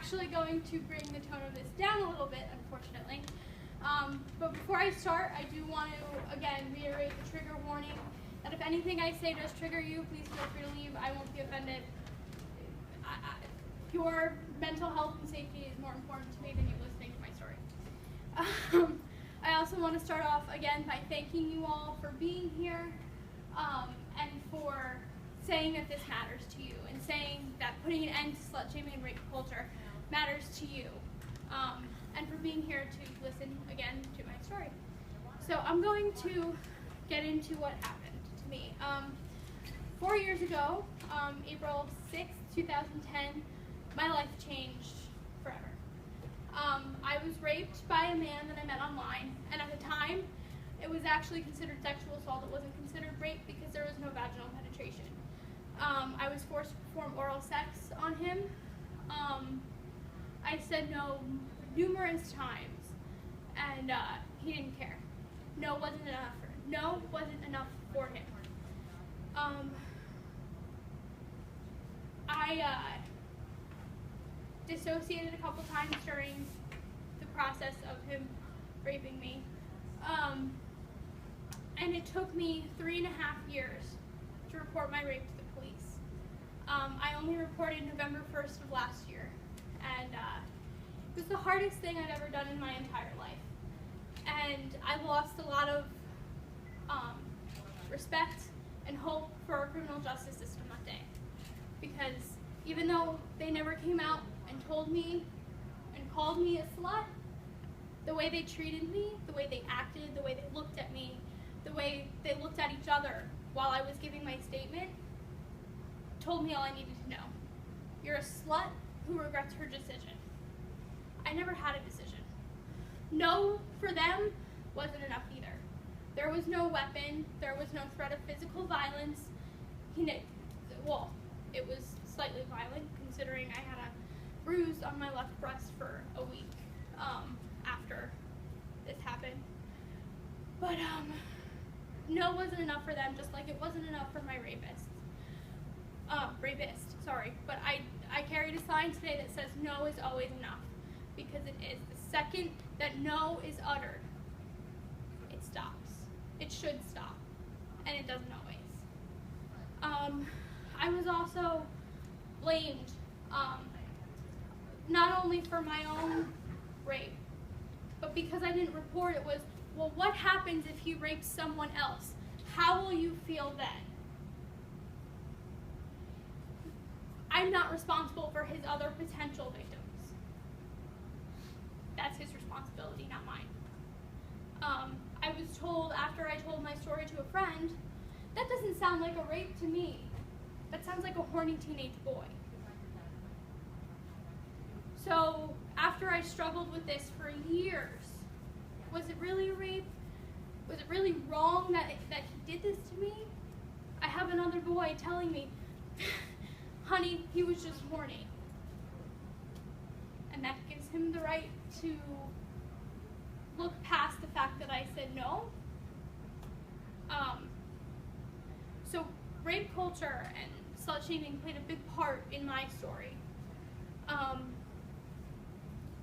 actually going to bring the tone of this down a little bit, unfortunately. But before I start, I do want to, again, reiterate the trigger warning that if anything I say does trigger you, please feel free to leave. I won't be offended. Your mental health and safety is more important to me than you listening to my story. I also want to start off, again, by thanking you all for being here and for saying that this matters to you and saying that putting an end to slut-shaming and rape culture matters to you, and for being here to listen again to my story. So I'm going to get into what happened to me. 4 years ago, April 6th, 2010, my life changed forever. I was raped by a man that I met online, and at the time, it was actually considered sexual assault. It wasn't considered rape because there was no vaginal penetration. I was forced to perform oral sex on him. I said no numerous times, and he didn't care. No wasn't enough for him. No wasn't enough for him. I dissociated a couple times during the process of him raping me. And it took me 3.5 years to report my rape to the police. I only reported November 1st of last year, and it was the hardest thing I'd ever done in my entire life. And I lost a lot of respect and hope for our criminal justice system that day. Because even though they never came out and told me and called me a slut, the way they treated me, the way they acted, the way they looked at me, the way they looked at each other while I was giving my statement, told me all I needed to know. You're a slut who regrets her decision. I never had a decision. No for them wasn't enough either. There was no weapon, there was no threat of physical violence. Well, it was slightly violent considering I had a bruise on my left breast for a week after this happened. But no wasn't enough for them, just like it wasn't enough for my rapist. But I carried a sign today that says no is always enough, because it is. The second that no is uttered, it stops. It should stop, and it doesn't always. I was also blamed, not only for my own rape, but because I didn't report it was, well, what happens if he rapes someone else? How will you feel then? I'm not responsible for his other potential victims. That's his responsibility, not mine. I was told after I told my story to a friend, that doesn't sound like a rape to me. That sounds like a horny teenage boy. So after I struggled with this for years, was it really a rape? Was it really wrong that he did this to me? I have another boy telling me, honey, he was just horny. And that gives him the right to look past the fact that I said no. So rape culture and slut-shaming played a big part in my story.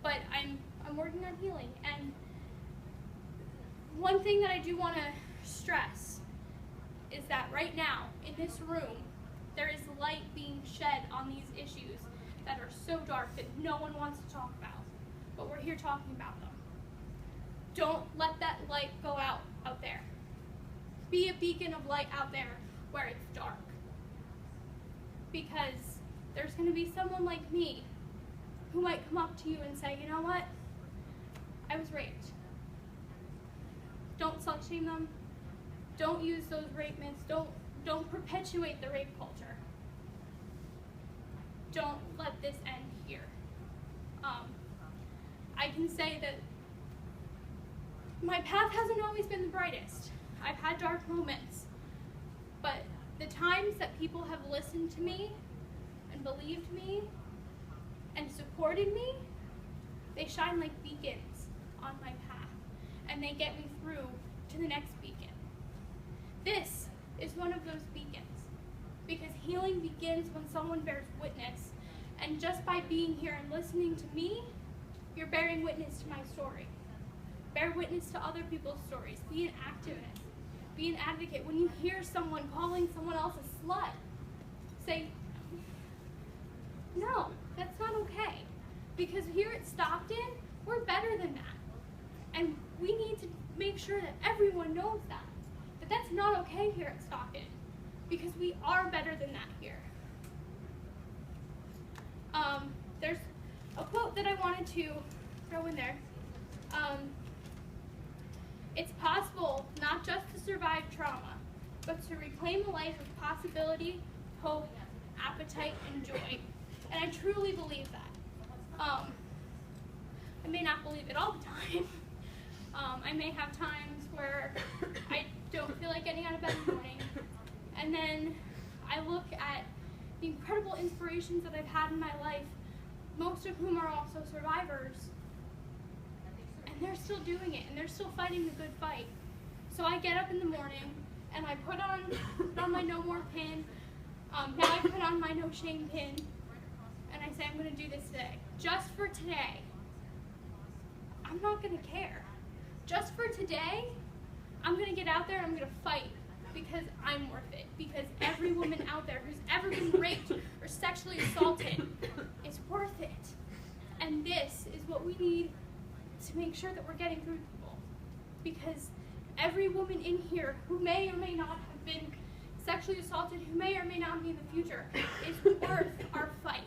But I'm working on healing. And one thing that I do want to stress is that right now, in this room, there is light being shed on these issues that are so dark that no one wants to talk about. But we're here talking about them. Don't let that light go out there. Be a beacon of light out there where it's dark. Because there's going to be someone like me who might come up to you and say, you know what? I was raped. Don't slut shame them. Don't use those rape myths. Don't perpetuate the rape culture. Don't let this end here. I can say that my path hasn't always been the brightest. I've had dark moments, but the times that people have listened to me and believed me and supported me, they shine like beacons on my path, and they get me through to the next beacon. This is one of those beacons, because healing begins when someone bears witness, and And just by being here and listening to me, you're bearing witness to my story. Bear witness to other people's stories. Be an activist. Be an advocate. When you hear someone calling someone else a slut, say, no, that's not okay. Because here at Stockton, we're better than that. And we need to make sure that everyone knows that. That that's not okay here at Stockton. Because we are better than that here. There's a quote that I wanted to throw in there. It's possible not just to survive trauma, but to reclaim a life of possibility, hope, appetite, and joy. And I truly believe that. I may not believe it all the time. I may have times where I don't feel like getting out of bed in the morning. And then I look at the incredible inspirations that I've had in my life, most of whom are also survivors, and they're still doing it, and they're still fighting the good fight. So I get up in the morning, and I put on my no more pin. Now I put on my no shame pin, and I say I'm going to do this today. Just for today. I'm not going to care. Just for today, I'm going to get out there and I'm going to fight because I'm worth it. Because every woman out there who's ever been raped or sexually assaulted is worth it. And this is what we need to make sure that we're getting through to people. Because every woman in here who may or may not have been sexually assaulted, who may or may not be in the future, is worth our fight.